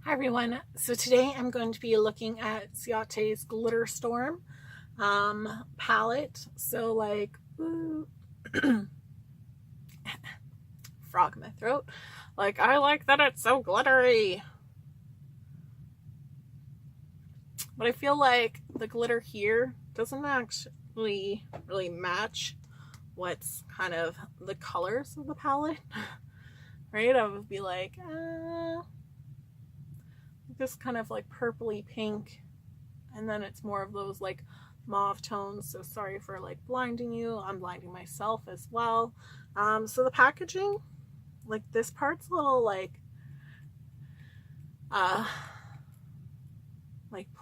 Hi everyone, so today I'm going to be looking at Ciaté's Glitter Storm palette. So frog in my throat. I like that it's so glittery. But I feel like the glitter here doesn't actually really match what's kind of the colors of the palette. Right? I would be like, this kind of like purpley pink, and then it's more of those like mauve tones. So sorry for like blinding you. I'm blinding myself as well. So the packaging, like this part's a little like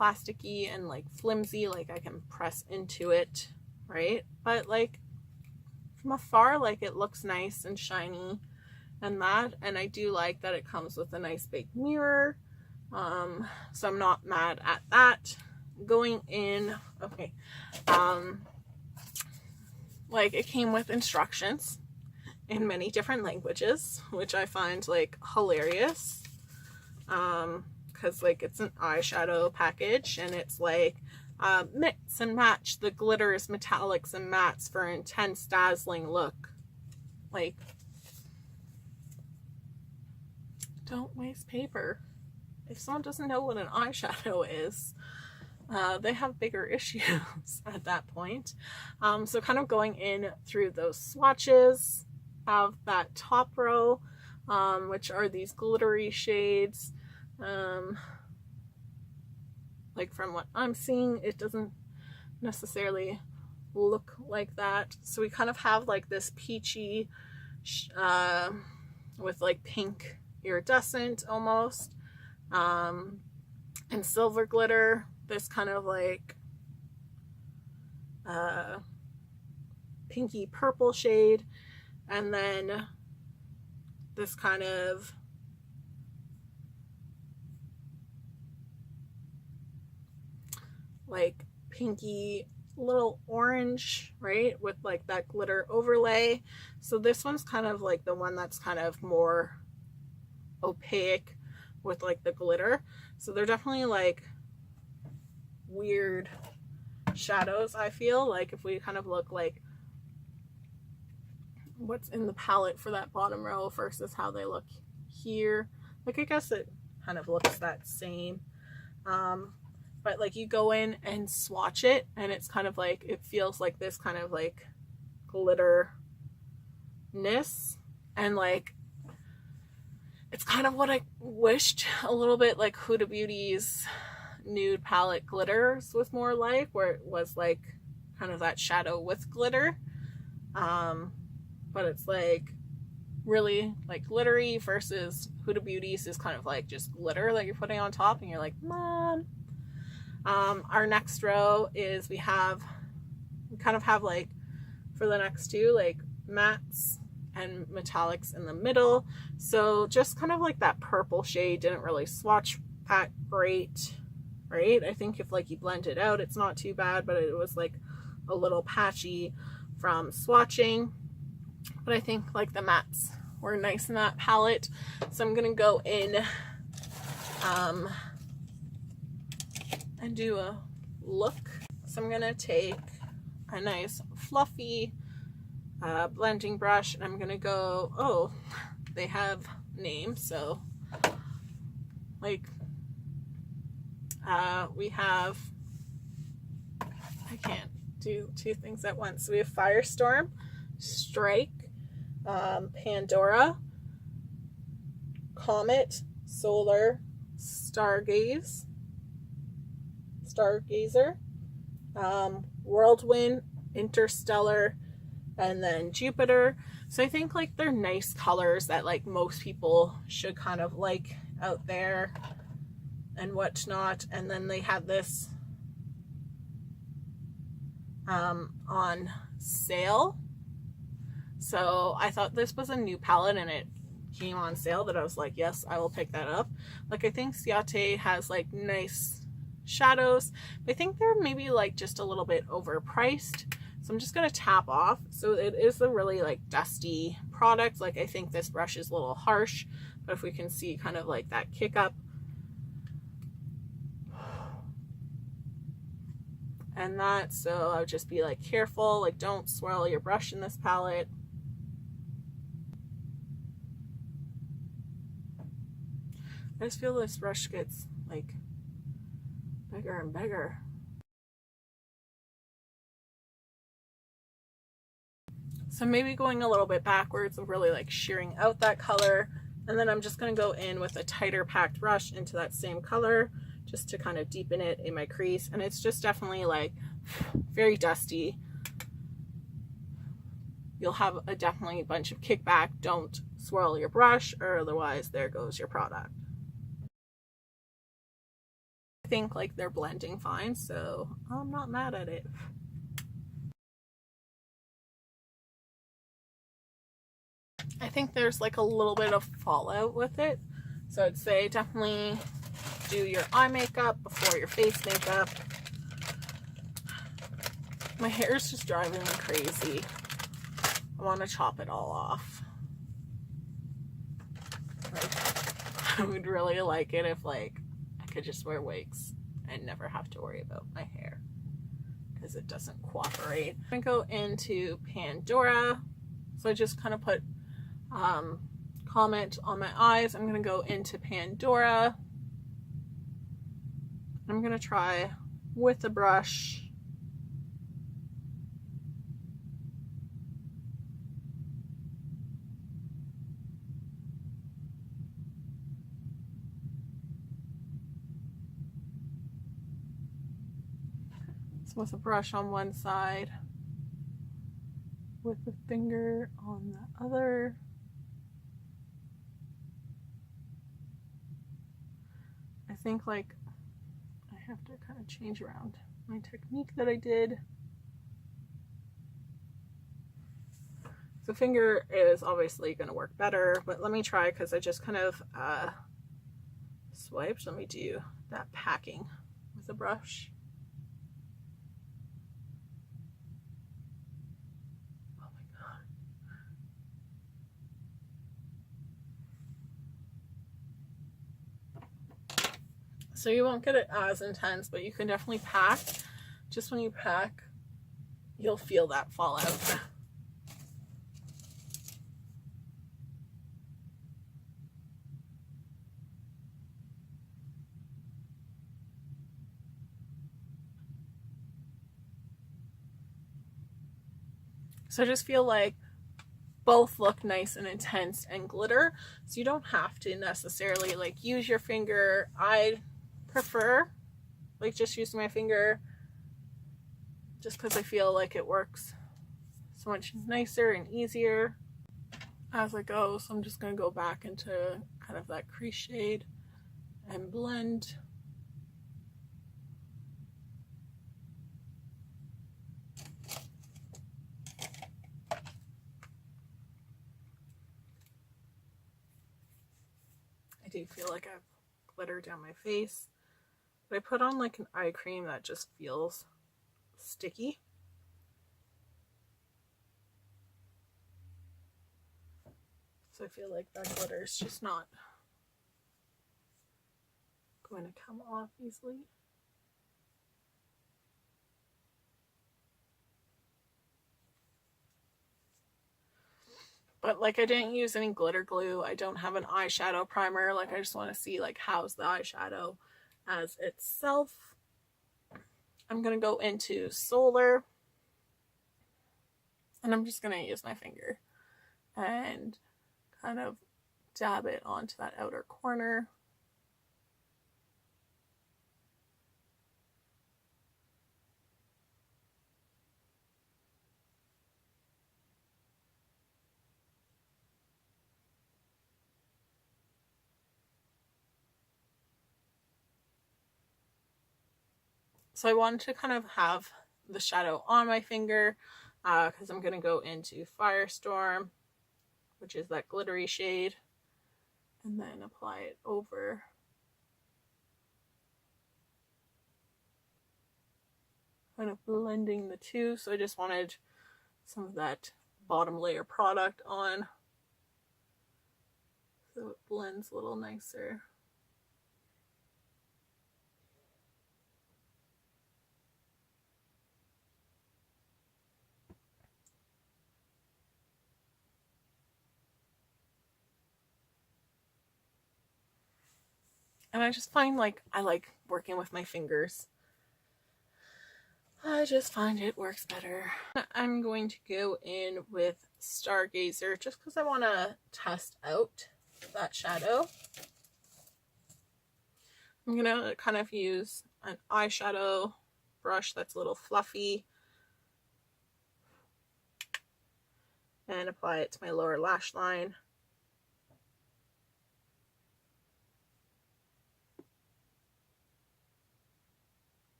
plasticky and like flimsy, like I can press into it, right? But like from afar, like it looks nice and shiny and that, and I do like that it comes with a nice big mirror. So I'm not mad at that. Going in, okay, like it came with instructions in many different languages, which I find like hilarious, because like it's an eyeshadow package, and it's like mix and match the glitters, metallics, and mattes for an intense, dazzling look. Like, don't waste paper. If someone doesn't know what an eyeshadow is, they have bigger issues at that point. So kind of going in through those swatches of that top row, which are these glittery shades. Like from what I'm seeing, it doesn't necessarily look like that. So we kind of have like this peachy with like pink iridescent almost. And silver glitter, this kind of like pinky purple shade, and then this kind of like pinky little orange, right, with like that glitter overlay. So this one's kind of like the one that's kind of more opaque with like the glitter. So they're definitely like weird shadows. I feel like if we kind of look like what's in the palette for that bottom row versus how they look here, like I guess it kind of looks that same, but like you go in and swatch it, and it's kind of like, it feels like this kind of like glitter-ness, and like it's kind of what I wished a little bit like Huda Beauty's nude palette glitters was more like, where it was like kind of that shadow with glitter, but it's like really like glittery, versus Huda Beauty's is kind of like just glitter that you're putting on top and you're like, Mom. Our next row is we kind of have like for the next two like mattes and metallics in the middle. So just kind of like that purple shade didn't really swatch that great, right? I think if like you blend it out, it's not too bad, but it was like a little patchy from swatching. But I think like the mattes were nice in that palette. So I'm gonna go in and do a look. So I'm gonna take a nice fluffy blending brush, and I'm gonna go, oh, they have names, so like we have, I can't do two things at once. So we have Firestorm, Strike, Pandora, Comet, Solar, Stargazer, Whirlwind, Interstellar, and then Jupiter. So I think like they're nice colors that like most people should kind of like out there and whatnot. And then they had this on sale. So I thought this was a new palette and it came on sale, that I was like, yes, I will pick that up. Like I think Ciaté has like nice shadows, but I think they're maybe like just a little bit overpriced. So I'm just going to tap off. So it is a really like dusty product. Like I think this brush is a little harsh, but if we can see kind of like that kick up and that, so I would just be like careful, like don't swirl your brush in this palette. I just feel this brush gets like bigger and bigger. So maybe going a little bit backwards and really like shearing out that color, and then I'm just going to go in with a tighter packed brush into that same color just to kind of deepen it in my crease. And it's just definitely like very dusty. You'll have a definitely bunch of kickback. Don't swirl your brush, or otherwise there goes your product. I think like they're blending fine, so I'm not mad at it. I think there's like a little bit of fallout with it, so I'd say definitely do your eye makeup before your face makeup. My hair is just driving me crazy. I want to chop it all off. Like, I would really like it if like I could just wear wigs and never have to worry about my hair, because it doesn't cooperate. I'm gonna go into Pandora, so I just kind of put comment on my eyes. I'm gonna go into Pandora. I'm gonna try with a brush with a brush on one side, with the finger on the other. I think like I have to kind of change around my technique that I did. The finger is obviously going to work better, but let me try, because I just kind of swiped. Let me do that packing with a brush. So you won't get it as intense, but you can definitely pack. Just when you pack, you'll feel that fallout. So I just feel like both look nice and intense and glitter, so you don't have to necessarily like use your finger. I prefer like just using my finger, just because I feel like it works so much nicer and easier as I go. So I'm just going to go back into kind of that crease shade and blend. I do feel like I have glitter down my face, but I put on like an eye cream that just feels sticky. So I feel like that glitter is just not going to come off easily. But like I didn't use any glitter glue. I don't have an eyeshadow primer. Like I just want to see like how's the eyeshadow as itself. I'm going to go into Solar, and I'm just going to use my finger and kind of dab it onto that outer corner. So I wanted to kind of have the shadow on my finger, because I'm going to go into Firestorm, which is that glittery shade, and then apply it over. Kind of blending the two, so I just wanted some of that bottom layer product on, so it blends a little nicer. And I just find like I like working with my fingers. I just find it works better. I'm going to go in with Stargazer just because I want to test out that shadow. I'm going to kind of use an eyeshadow brush that's a little fluffy and apply it to my lower lash line.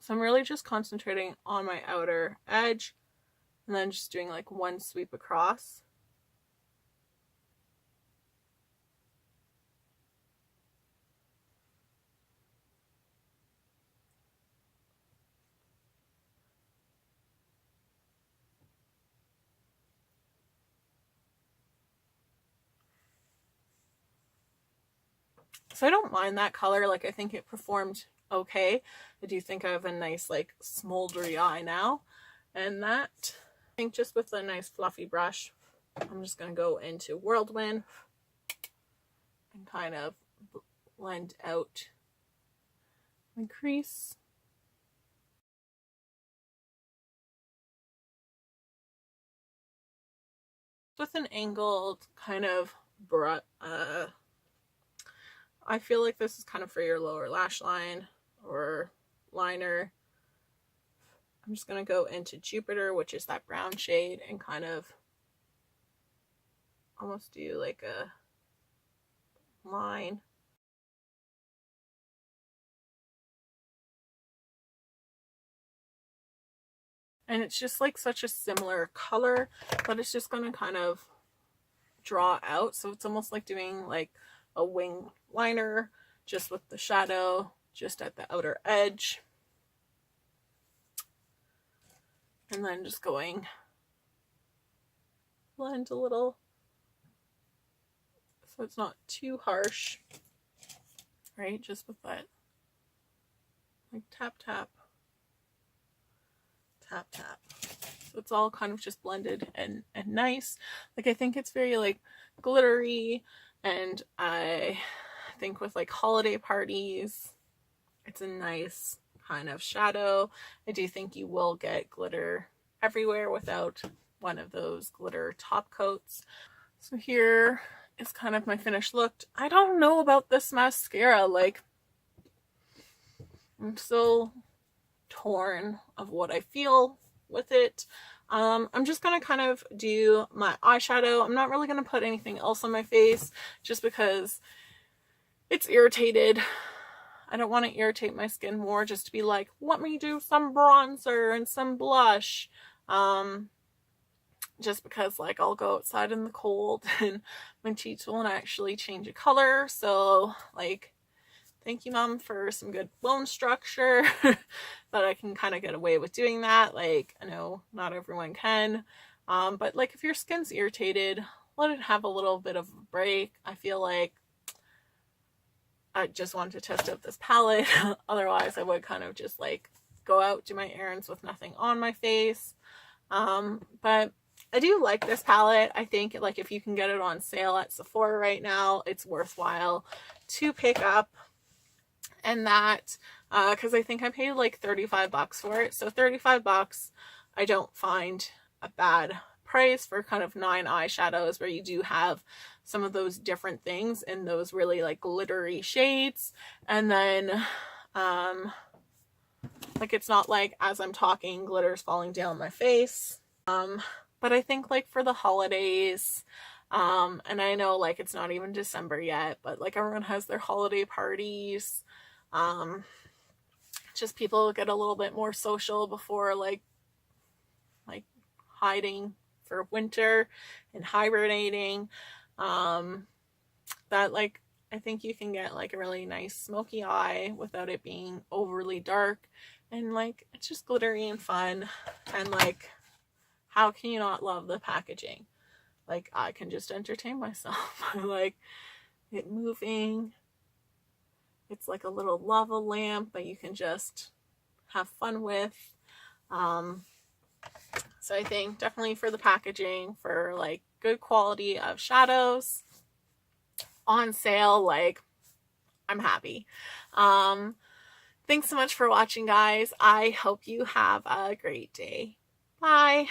So I'm really just concentrating on my outer edge and then just doing like one sweep across. So I don't mind that color. Like, I think it performed okay. I do think I have a nice like smoldery eye now. And that, I think just with a nice fluffy brush, I'm just going to go into Whirlwind and kind of blend out my crease. With an angled kind of brush, I feel like this is kind of for your lower lash line or liner. I'm just going to go into Jupiter, which is that brown shade, and kind of almost do like a line. And it's just like such a similar color, but it's just going to kind of draw out. So it's almost like doing like a wing liner just with the shadow just at the outer edge. And then just going blend a little so it's not too harsh, right? Just with that like tap tap tap tap. So it's all kind of just blended and nice. Like, I think it's very like glittery, and I think with like holiday parties it's a nice kind of shadow. I do think you will get glitter everywhere without one of those glitter top coats. So here is kind of my finished look. I don't know about this mascara. Like, I'm still torn of what I feel with it. I'm just gonna kind of do my eyeshadow. I'm not really gonna put anything else on my face just because it's irritated. I don't want to irritate my skin more just to be like, let me do some bronzer and some blush. Just because like I'll go outside in the cold and my cheeks won't actually change a color. So like, thank you, Mom, for some good bone structure. But I can kind of get away with doing that. Like, I know not everyone can. But like, if your skin's irritated, let it have a little bit of a break. I feel like I just wanted to test out this palette. Otherwise, I would kind of just like go out, do my errands with nothing on my face. But I do like this palette. I think like if you can get it on sale at Sephora right now, it's worthwhile to pick up. And that, because I think I paid like 35 bucks for it. So 35 bucks, I don't find a bad price for kind of 9 eyeshadows where you do have some of those different things in those really like glittery shades. And then, like, it's not like as I'm talking, glitter's falling down my face. But I think like for the holidays, and I know like it's not even December yet, but like everyone has their holiday parties. Just people get a little bit more social before like hiding for winter and hibernating. That like, I think you can get like a really nice smoky eye without it being overly dark, and like it's just glittery and fun. And like, how can you not love the packaging? Like, I can just entertain myself like it moving It's like a little lava lamp that you can just have fun with. So I think definitely for the packaging, for like good quality of shadows on sale, like I'm happy. Thanks so much for watching, guys. I hope you have a great day. Bye.